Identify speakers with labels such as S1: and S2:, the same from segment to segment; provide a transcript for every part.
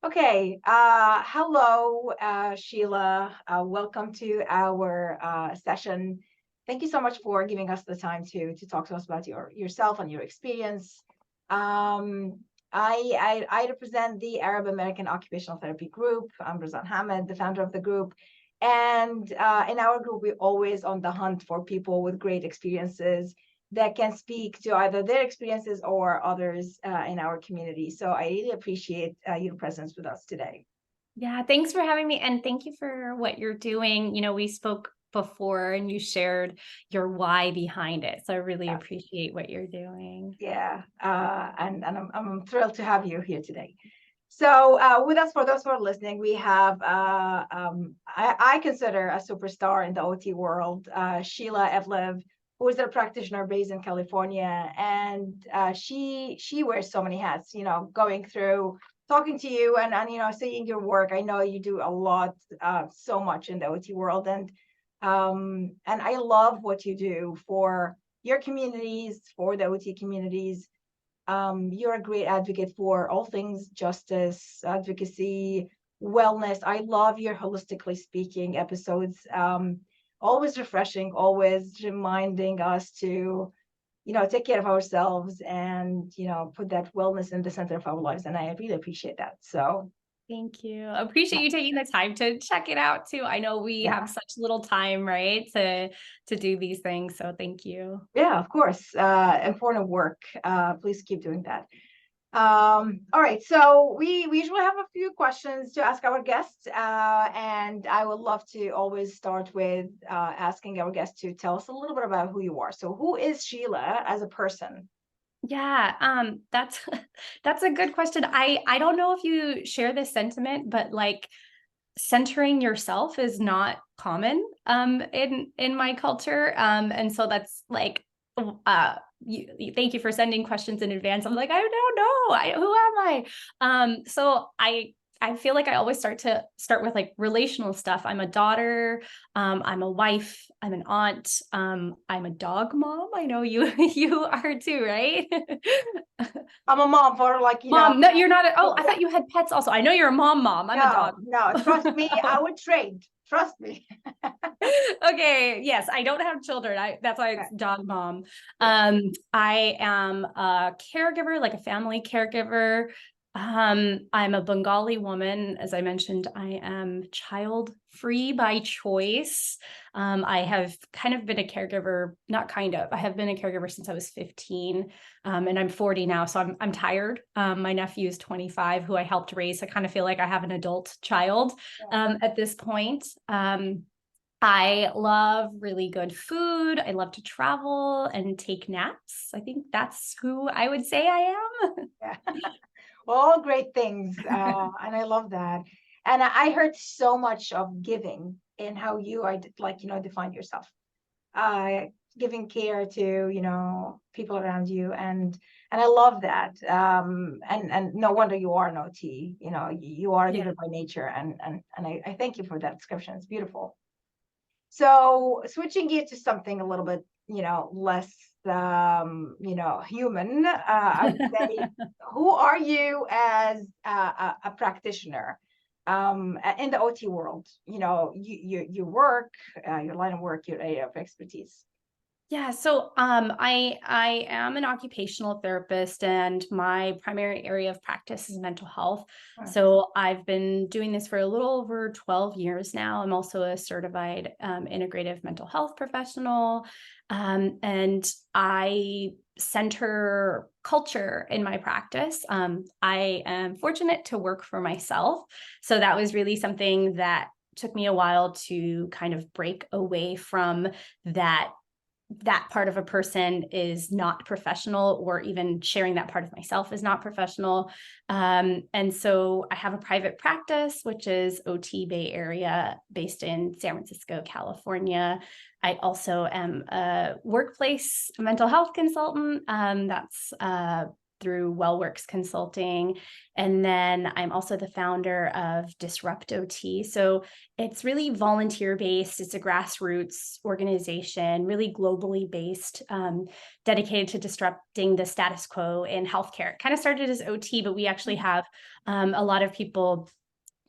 S1: Okay. Hello, Sheila. Welcome to our session. Thank you so much for giving us the time to talk to us about yourself and your experience. Um, I represent the Arab American Occupational Therapy Group. I'm Razan Hamid, the founder of the group. And in our group, we're always on the hunt for people with great experiences that can speak to either their experiences or others in our community. So I really appreciate your presence with us today.
S2: Yeah, thanks for having me. And thank you for what you're doing. We spoke before and you shared your why behind it. So I really
S1: Yeah,
S2: appreciate what you're doing.
S1: yeah. And I'm thrilled to have you here today. So with us, for those who are listening, we have, I consider a superstar in the OT world, Sheela Ivlev, who is a practitioner based in California. And she wears so many hats, going through talking to you and seeing your work. I know you do a lot, so much in the OT world. And I love what you do for your communities, for the OT communities. You're a great advocate for all things justice, advocacy, wellness. I love your holistically speaking episodes. Always refreshing, always reminding us to, take care of ourselves and, put that wellness in the center of our lives. And I really appreciate that. So,
S2: Thank you. I appreciate you taking the time to check it out too. I know we
S1: yeah,
S2: have such little time, right, to do these things. So thank you.
S1: yeah, of course. Important work. Please keep doing that. All right, so we usually have a few questions to ask our guests, and I would love to always start with asking our guests to tell us a little bit about who you are. So, who is Sheila as a person?
S2: Yeah, that's that's a good question. I don't know if you share this sentiment, but like centering yourself is not common in my culture. And so that's like thank you for sending questions in advance. I'm like, I don't know. Who am I? So I feel like I always start with like relational stuff. I'm a daughter, I'm a wife, I'm an aunt, I'm a dog mom. I know you you are too, right?
S1: I'm a mom for like,
S2: Mom, no, you're not oh, I
S1: yeah,
S2: thought you had pets also. I know you're a mom. I'm a
S1: no,
S2: dog.
S1: no, trust me, I would trade. Trust me.
S2: Okay, yes, I don't have children. That's why
S1: Yeah,
S2: it's dog mom.
S1: yeah.
S2: I am a caregiver, like a family caregiver. I'm a Bengali woman. As I mentioned, I am child free by choice. I have kind of been a caregiver, not kind of, I have been a caregiver since I was 15. And I'm 40 now, so I'm tired. My nephew is 25, who I helped raise. I kind of feel like I have an adult child at this point. I love really good food. I love to travel and take naps. I think that's who I would say I
S1: Yeah. All great things. And I love that. And I heard so much of giving in how you are like, define yourself. Uh, Giving care to, people around you. And I love that. And no wonder you are an OT, you are a
S2: am.
S1: giver by nature. And I thank you for that description. It's beautiful. So switching gear to something a little bit, less human, I would say,
S2: Yeah.
S1: who are you as a practitioner in the OT world? Your work, your line of work, your area of expertise.
S2: Yeah, so I am an occupational therapist, and my primary area of practice is mental health.
S1: Hmm.
S2: So I've been doing this for a little over 12 years now. I'm also a certified integrative mental health professional, and I center culture in my practice. I am fortunate to work for myself, so that was really something that took me a while to kind of break away from that part of a person is not professional, or even sharing that part of myself is not professional. And so I have a private practice, which is OT Bay Area, based in San Francisco, California. I also am a workplace mental health consultant. That's through WellWorks Consulting. And then I'm also the founder of Disrupt OT. So it's really volunteer based. It's a grassroots organization, really globally based, dedicated to disrupting the status quo in healthcare. It kind of started as OT, but we actually have a lot of people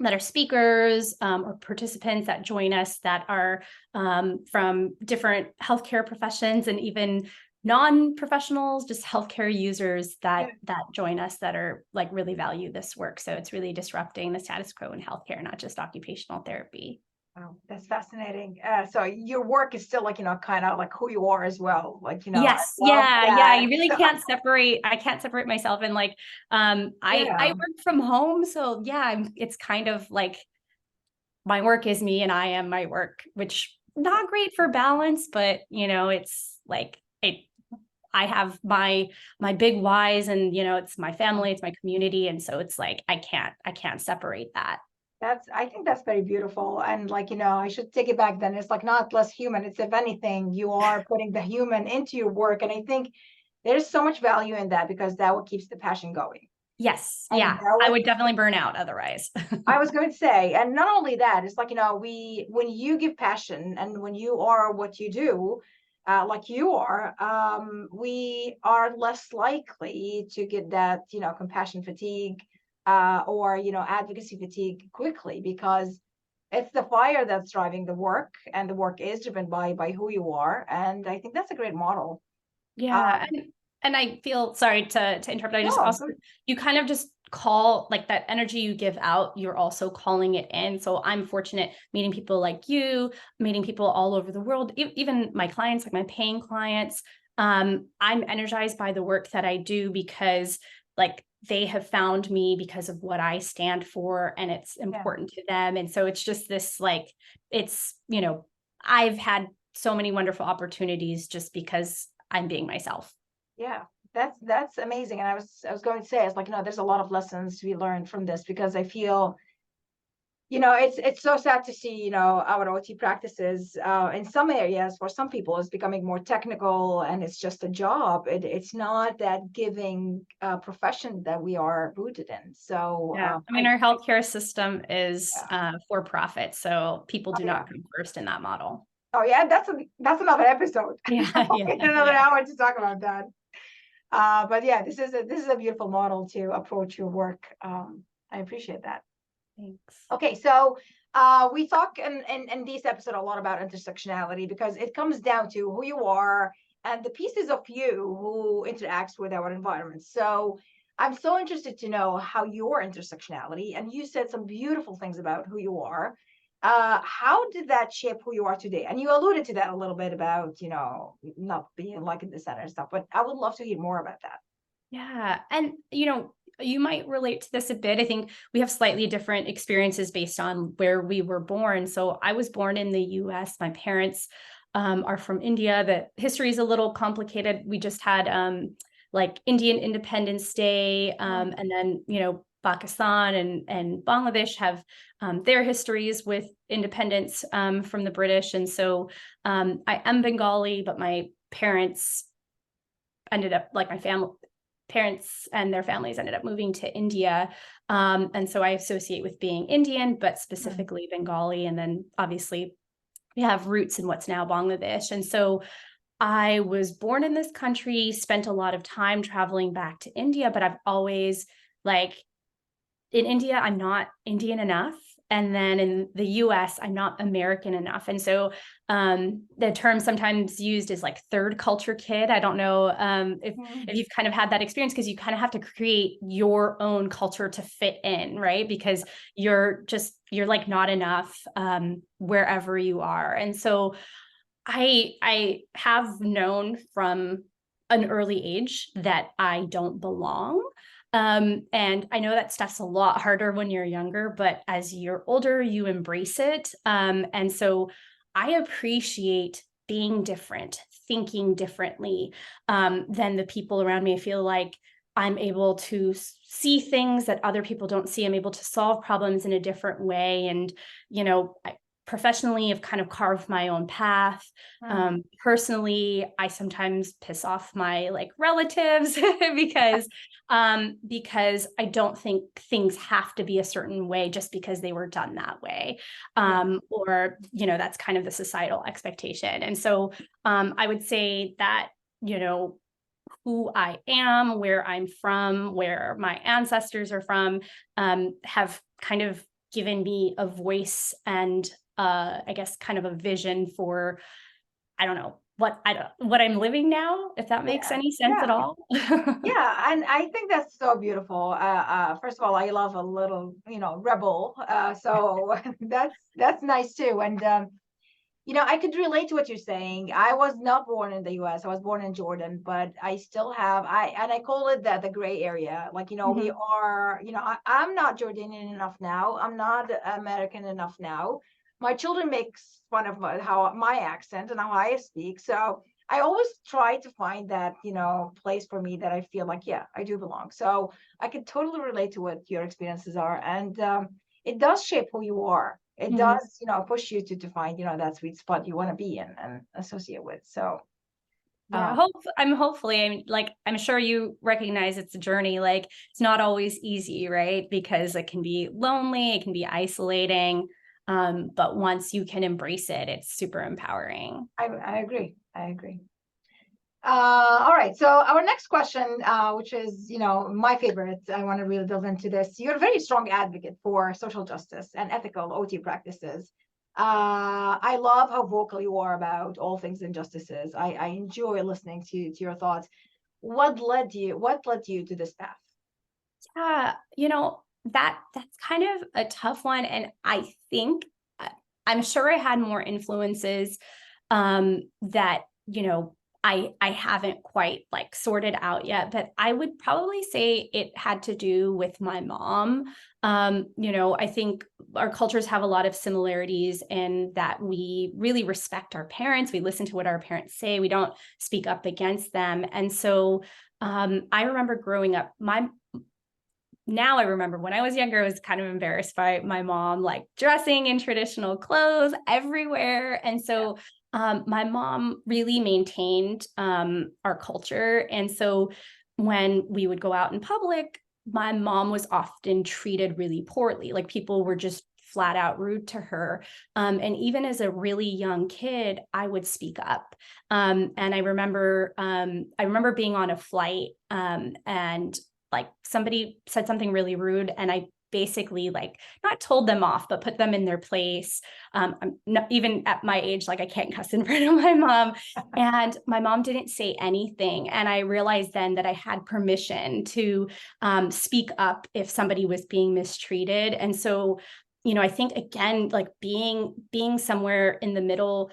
S2: that are speakers or participants that join us that are from different healthcare professions and even non-professionals, just healthcare users that join us that are like really value this work. So it's really disrupting the status quo in healthcare, not just occupational therapy.
S1: Wow, that's fascinating. So your work is still like, kind of like who you are as well. Like,
S2: Yes.
S1: I love
S2: Yeah.
S1: that.
S2: You really can't separate. I can't separate myself. And like, I work from home. So yeah, it's kind of like my work is me and I am my work, which not great for balance, but it's like I have my big whys and it's my family, it's my community. And so it's like I can't separate that.
S1: I think that's very beautiful. And like, I should take it back then. It's like not less human. It's if anything, you are putting the human into your work. And I think there's so much value in that because that what keeps the passion going.
S2: Yes.
S1: And
S2: Yeah. I would definitely burn out otherwise.
S1: I was going to say, and not only that, it's like, when you give passion and when you are what you do, like you are, we are less likely to get that, compassion fatigue, or, advocacy fatigue quickly because it's the fire that's driving the work and the work is driven by who you are. And I think that's a great model.
S2: Yeah. And I feel sorry to interrupt. I just
S1: No,
S2: also, you kind of just call like that energy you give out, you're also calling it in. So I'm fortunate meeting people like you, meeting people all over the world, even my clients, like my paying clients. I'm energized by the work that I do because like they have found me because of what I stand for and it's important to them. And so it's just this like, it's, I've had so many wonderful opportunities just because I'm being myself.
S1: Yeah, that's amazing. And I was going to say, it's like, there's a lot of lessons to be learned from this because I feel, it's so sad to see, our OT practices in some areas for some people is becoming more technical and it's just a job. It's not that giving profession that we are rooted in. So
S2: yeah, I mean, our healthcare system is for profit, so people do not
S1: yeah.
S2: come first in that model.
S1: Oh yeah, that's another episode.
S2: Yeah,
S1: Another hour to talk about that. But yeah, this is a beautiful model to approach your work. I appreciate that.
S2: Thanks.
S1: Okay, so we talk in this episode a lot about intersectionality because it comes down to who you are and the pieces of you who interacts with our environment. So I'm so interested to know how your intersectionality, and you said some beautiful things about who you are. How did that shape who you are today? And you alluded to that a little bit about, not being like in the center and stuff, but I would love to hear more about that.
S2: Yeah. And, you might relate to this a bit. I think we have slightly different experiences based on where we were born. So I was born in the US. My parents are from India. The history is a little complicated. We just had like Indian Independence Day. And then, Pakistan and Bangladesh have their histories with independence from the British. And so I am Bengali, but my parents ended up like my parents and their families ended up moving to India. And so I associate with being Indian, but specifically Bengali. And then obviously we have roots in what's now Bangladesh. And so I was born in this country, spent a lot of time traveling back to India, but I've always like in India, I'm not Indian enough. And then in the US, I'm not American enough. And so the term sometimes used is like third culture kid. I don't know if you've kind of had that experience because you kind of have to create your own culture to fit in, right? Because you're like not enough wherever you are. And so I have known from an early age that I don't belong. And I know that stuff's a lot harder when you're younger, but as you're older, you embrace it. And so I appreciate being different, thinking differently than the people around me. I feel like I'm able to see things that other people don't see. I'm able to solve problems in a different way. And, professionally, I've kind of carved my own path.
S1: Mm.
S2: Personally, I sometimes piss off my like relatives because I don't think things have to be a certain way just because they were done that way.
S1: Yeah.
S2: Or, that's kind of the societal expectation. And so I would say that, who I am, where I'm from, where my ancestors are from, have kind of given me a voice and I guess kind of a vision for, I don't know, what I'm living now, if that makes
S1: Yeah.
S2: any sense at
S1: Yeah.
S2: all.
S1: Yeah, and I think that's so beautiful. First of all, I love a little, rebel. So that's nice too. And I could relate to what you're saying. I was not born in the U.S. I was born in Jordan, but I still have I call it that the gray area. Like, we
S2: Mhm.
S1: are, I'm not Jordanian enough now. I'm not American enough now. My children makes fun of how my accent and how I speak. So I always try to find that, place for me that I feel like, yeah, I do belong. So I can totally relate to what your experiences are. And it does shape who you are. It
S2: Mhm.
S1: does, push you to find, that sweet spot you want to be in and associate with. So,
S2: Yeah,
S1: um,
S2: hopefully, I'm sure you recognize it's a journey. Like it's not always easy, right? Because it can be lonely, it can be isolating. But once you can embrace it, it's super empowering.
S1: I agree. I agree. All right. So our next question, which is, my favorite, I want to really delve into this. You're a very strong advocate for social justice and ethical OT practices. I love how vocal you are about all things injustices. I enjoy listening to your thoughts. What led you to this path?
S2: Yeah, that's kind of a tough one, and I think I'm sure I had more influences that I haven't quite like sorted out yet, but I would probably say it had to do with my mom. I think our cultures have a lot of similarities in that we really respect our parents. We listen to what our parents say. We don't speak up against them. And so I remember growing up, now I remember when I was younger, I was kind of embarrassed by my mom, like dressing in traditional clothes everywhere. And so my mom really maintained our culture. And so when we would go out in public, my mom was often treated really poorly. Like people were just flat out rude to her. And even as a really young kid, I would speak up. And I remember being on a flight and like somebody said something really rude and I basically like not told them off but put them in their place. I'm not even at my age, like I can't cuss in front of my mom, and my mom didn't say anything, and I realized then that I had permission to speak up if somebody was being mistreated. And so I think again, like being somewhere in the middle,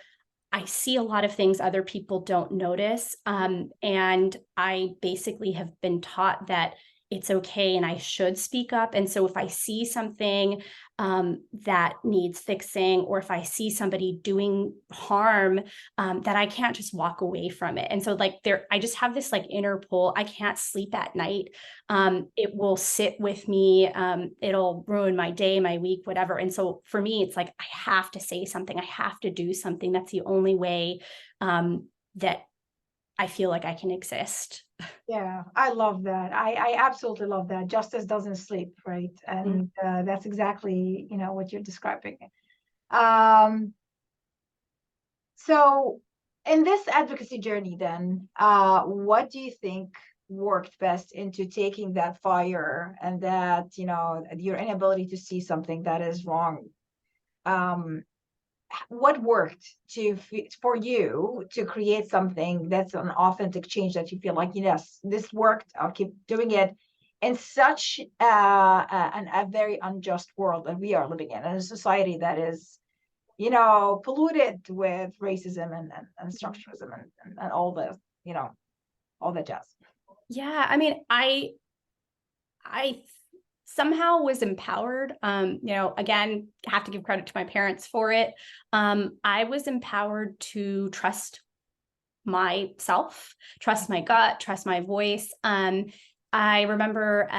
S2: I see a lot of things other people don't notice. And I basically have been taught that it's okay and I should speak up. And so if I see something that needs fixing, or if I see somebody doing harm, that I can't just walk away from it. And so like I just have this like inner pull. I can't sleep at night. It will sit with me. It'll ruin my day, my week, whatever. And so for me, it's like, I have to say something. I have to do something. That's the only way that I feel like I can exist.
S1: Yeah, I love that. I absolutely love that. Justice doesn't sleep, right?
S2: Mm.
S1: And that's exactly, what you're describing. Um, so in this advocacy journey, then, what do you think worked best into taking that fire and that, your inability to see something that is wrong? Um, what worked for you to create something that's an authentic change that you feel like, yes, this worked, I'll keep doing it, in such a very unjust world that we are living in, and a society that is, polluted with racism and structuralism and all the, all that jazz.
S2: Yeah, I mean, I somehow was empowered. Again, have to give credit to my parents for it. I was empowered to trust myself, trust my gut, trust my voice. I remember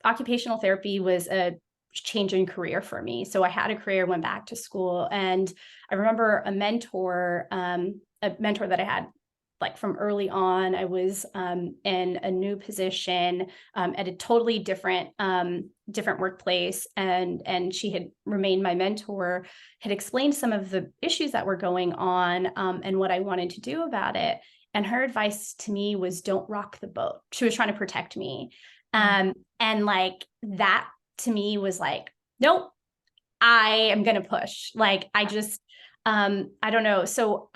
S2: occupational therapy was a change in career for me. So I had a career, went back to school, and I remember a mentor that I had like from early on. I was in a new position at a totally different workplace, and she had remained my mentor, had explained some of the issues that were going on and what I wanted to do about it. And her advice to me was, don't rock the boat. She was trying to protect me. And like that to me was like, nope, I am going to push. Like, I just, I don't know. So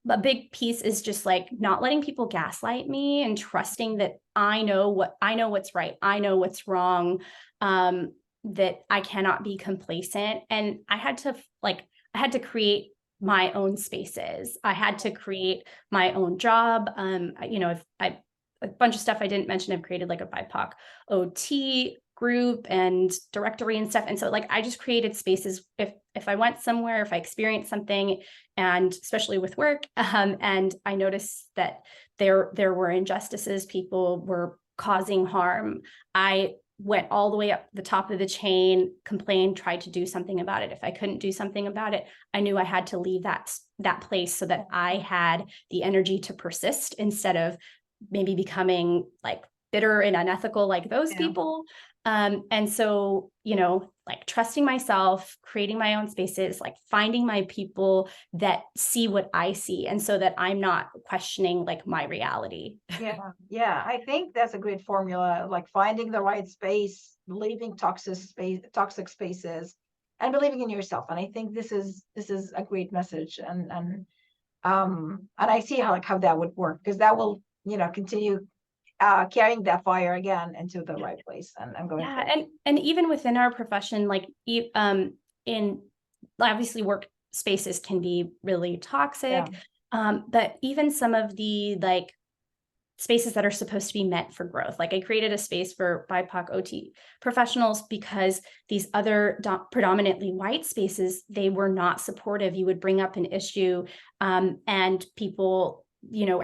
S2: a big piece is just like not letting people gaslight me and trusting that I know what's right. I know what's wrong. That I cannot be complacent. And I had to create my own spaces. I had to create my own job. A bunch of stuff I didn't mention. I've created like a BIPOC OT group and directory and stuff. And so like, I just created spaces. If I went somewhere, if I experienced something, and especially with work, and I noticed that there were injustices, people were causing harm, I went all the way up the top of the chain, complained, tried to do something about it. If I couldn't do something about it, I knew I had to leave that place so that I had the energy to persist instead of maybe becoming like bitter and unethical like those people. And so, like trusting myself, creating my own spaces, like finding my people that see what I see, and so that I'm not questioning like my reality.
S1: Yeah. I think that's a great formula, like finding the right space, leaving toxic spaces, and believing in yourself. And I think this is a great message. And I see how that would work, because that will, continue carrying that fire again into the right place and going forward.
S2: And even within our profession, like in obviously work spaces can be really toxic, but even some of the like spaces that are supposed to be meant for growth. Like I created a space for BIPOC OT professionals because these other predominantly white spaces, they were not supportive. You would bring up an issue and people,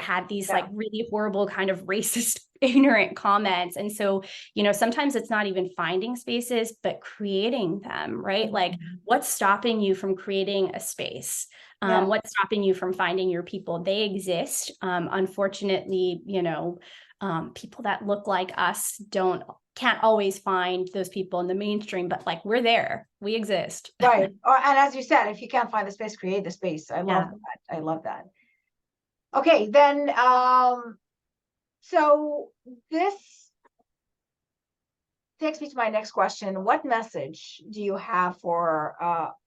S2: had these like really horrible kind of racist, ignorant comments. And so, sometimes it's not even finding spaces, but creating them, right? Like what's stopping you from creating a space? What's stopping you from finding your people? They exist. Unfortunately, people that look like us can't always find those people in the mainstream, but like we're there, we exist.
S1: Right. And as you said, if you can't find the space, create the space. I love that. I love that. Okay, then so this takes me to my next question. What message do you have for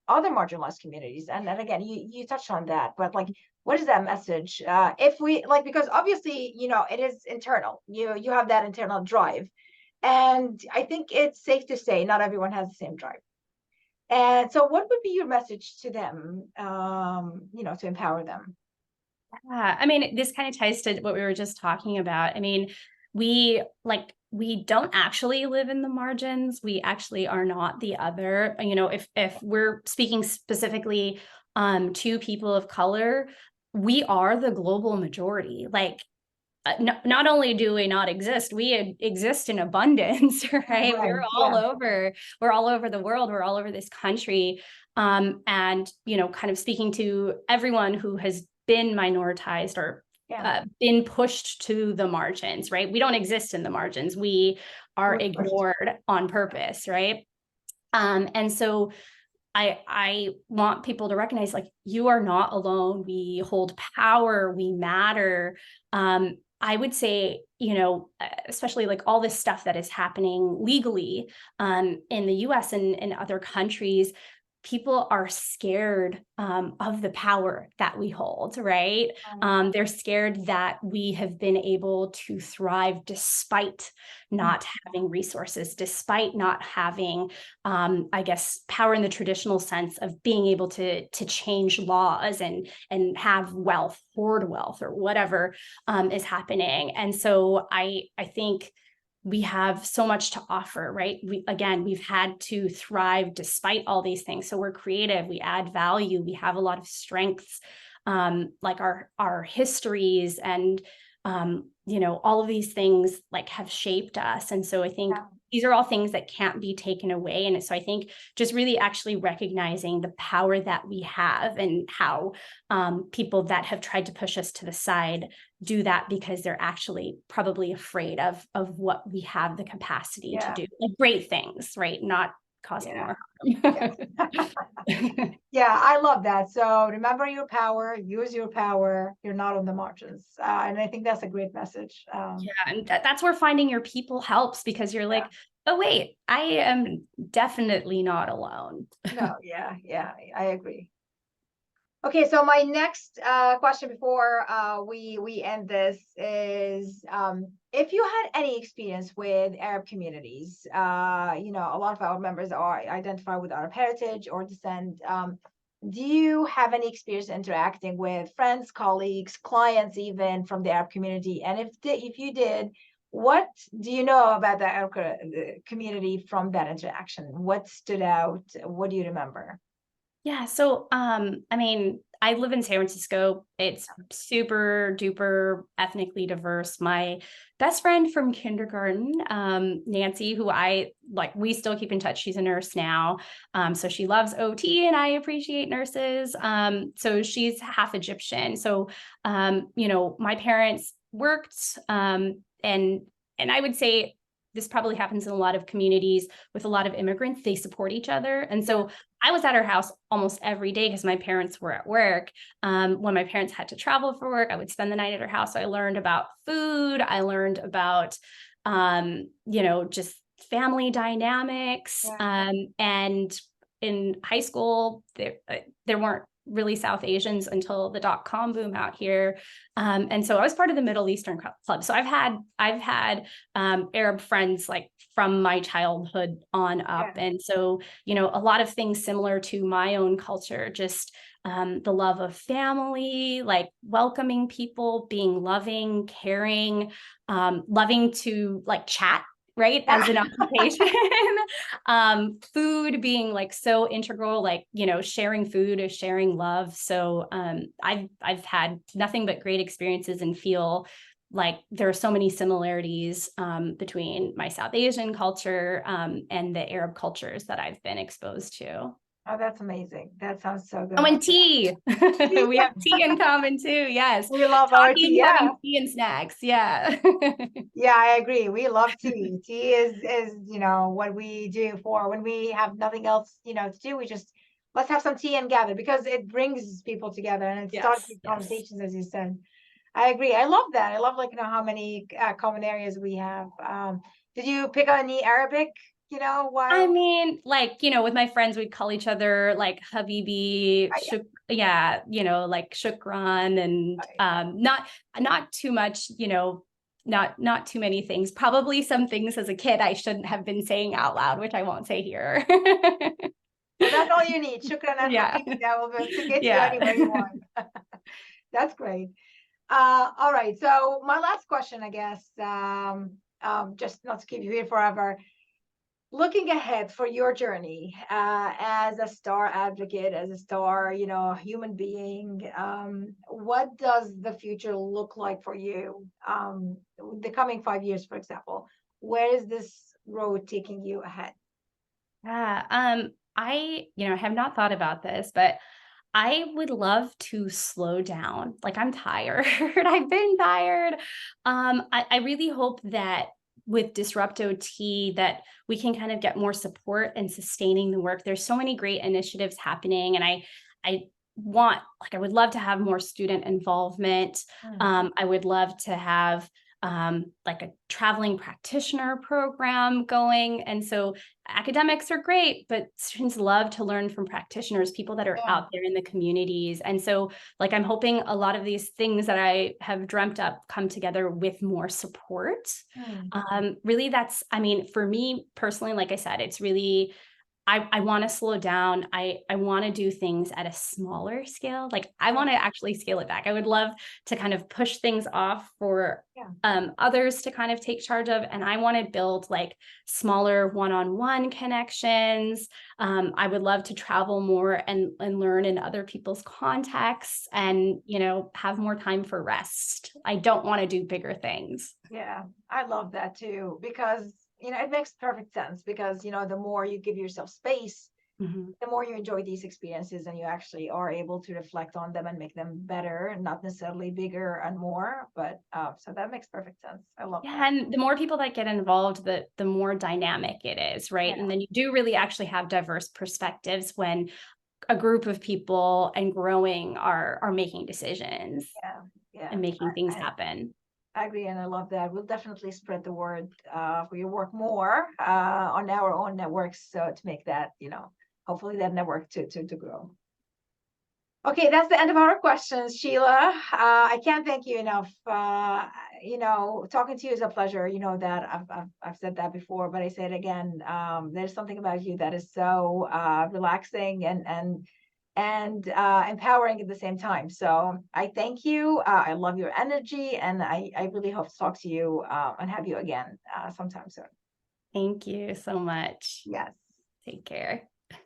S1: other marginalized communities? And again, you touched on that, but like, what is that message? If we like, because obviously, it is internal. You have that internal drive, and I think it's safe to say not everyone has the same drive. And so, what would be your message to them? To empower them.
S2: Yeah, I mean, this kind of ties to what we were just talking about. I mean, we don't actually live in the margins. We actually are not the other. If we're speaking specifically to people of color, we are the global majority. Like, not only do we not exist, we exist in abundance, right? We're all over. We're all over the world. We're all over this country. And kind of speaking to everyone who has been minoritized or been pushed to the margins, right? We don't exist in the margins. We are ignored on purpose, right? And so I want people to recognize, like, you are not alone. We hold power. We matter. I would say, especially like all this stuff that is happening legally in the US and in other countries, people are scared of the power that we hold, right? They're scared that we have been able to thrive despite not having resources, despite not having, I guess, power in the traditional sense of being able to change laws and have wealth, hoard wealth, or whatever is happening. And so I think we have so much to offer, right? We've had to thrive despite all these things. So we're creative, we add value, we have a lot of strengths, like our histories and, all of these things like have shaped us. And so I think these are all things that can't be taken away. And so I think just really actually recognizing the power that we have, and how people that have tried to push us to the side do that because they're actually probably afraid of what we have the capacity to do, like great things, right? Not causing more harm.
S1: Yeah, I love that. So remember your power, use your power. You're not on the margins. And I think that's a great message.
S2: Yeah, and that's where finding your people helps, because you're like, oh, wait, I am definitely not alone.
S1: No, yeah, I agree. Okay, so my next question before we end this is, if you had any experience with Arab communities, a lot of our members are identified with Arab heritage or descent. Do you have any experience interacting with friends, colleagues, clients, even from the Arab community? And if you did, what do you know about the Arab community from that interaction? What stood out? What do you remember?
S2: Yeah. So, I mean, I live in San Francisco. It's super duper ethnically diverse. My best friend from kindergarten, Nancy, who I like, we still keep in touch. She's a nurse now. So she loves OT, and I appreciate nurses. So she's half Egyptian. So, my parents worked, and I would say this probably happens in a lot of communities with a lot of immigrants. They support each other. And so I was at her house almost every day because my parents were at work. When my parents had to travel for work, I would spend the night at her house. So I learned about food. I learned about, just family dynamics. And in high school, there weren't really South Asians until the .com boom out here. And so I was part of the Middle Eastern Club. So I've had Arab friends like from my childhood on up. And so, a lot of things similar to my own culture, just the love of family, like welcoming people, being loving, caring, loving to like chat, right, as an occupation. Food being like so integral, like, sharing food is sharing love. So I've had nothing but great experiences, and feel like there are so many similarities between my South Asian culture and the Arab cultures that I've been exposed to.
S1: Oh, that's amazing. That sounds so good.
S2: Oh, and tea. We have tea in common too. Yes.
S1: We love our
S2: Talking,
S1: tea. Yeah.
S2: having tea and snacks. Yeah.
S1: Yeah, I agree. We love tea. Tea is, what we do for when we have nothing else, to do. We just let's have some tea and gather, because it brings people together and it starts these conversations, as you said. I agree. I love that. I love, like, how many common areas we have. Did you pick on any Arabic,
S2: I
S1: while
S2: mean, like, with my friends, we'd call each other like Habibi, like Shukran, and not too much, not too many things. Probably some things as a kid I shouldn't have been saying out loud, which I won't say here.
S1: that's all you need. Shukran and Habibi, that will to get you anywhere you want. That's great. All right. So my last question, I guess, just not to keep you here forever. Looking ahead for your journey as a star advocate, as a star, human being, what does the future look like for you? The coming 5 years, for example, where is this road taking you ahead?
S2: I, have not thought about this, but I would love to slow down. Like, I'm tired. I've been tired. I really hope that with Disrupt OT that we can kind of get more support and sustaining the work. There's so many great initiatives happening, and I would love to have more student involvement. I would love to have like a traveling practitioner program going. And so academics are great, but students love to learn from practitioners, people that are out there in the communities. And so, like, I'm hoping a lot of these things that I have dreamt up come together with more support. Really, for me personally, like I said, it's really, I want to slow down. I want to do things at a smaller scale. Like, I want to actually scale it back. I would love to kind of push things off for others to kind of take charge of. And I want to build like smaller one-on-one connections. I would love to travel more and learn in other people's contexts, and, have more time for rest. I don't want to do bigger things.
S1: Yeah, I love that too, because it makes perfect sense because, the more you give yourself space,
S2: Mhm.
S1: the more you enjoy these experiences and you actually are able to reflect on them and make them better, not necessarily bigger and more, but so that makes perfect sense. I love
S2: Yeah,
S1: that.
S2: and the more people that get involved, the more dynamic it is, right?
S1: Yeah,
S2: And then you do really actually have diverse perspectives when a group of people and growing are making decisions
S1: yeah, yeah.
S2: and making things
S1: I,
S2: happen.
S1: I agree, and I love that. We'll definitely spread the word for your work more on our own networks, so to make that, hopefully that network to grow. Okay, that's the end of our questions, Sheela. I can't thank you enough. Talking to you is a pleasure. You know that I've said that before, but I say it again. There's something about you that is so relaxing and empowering at the same time. So I thank you. I love your energy, and I really hope to talk to you and have you again sometime soon.
S2: Thank you so much.
S1: Yes.
S2: Take care.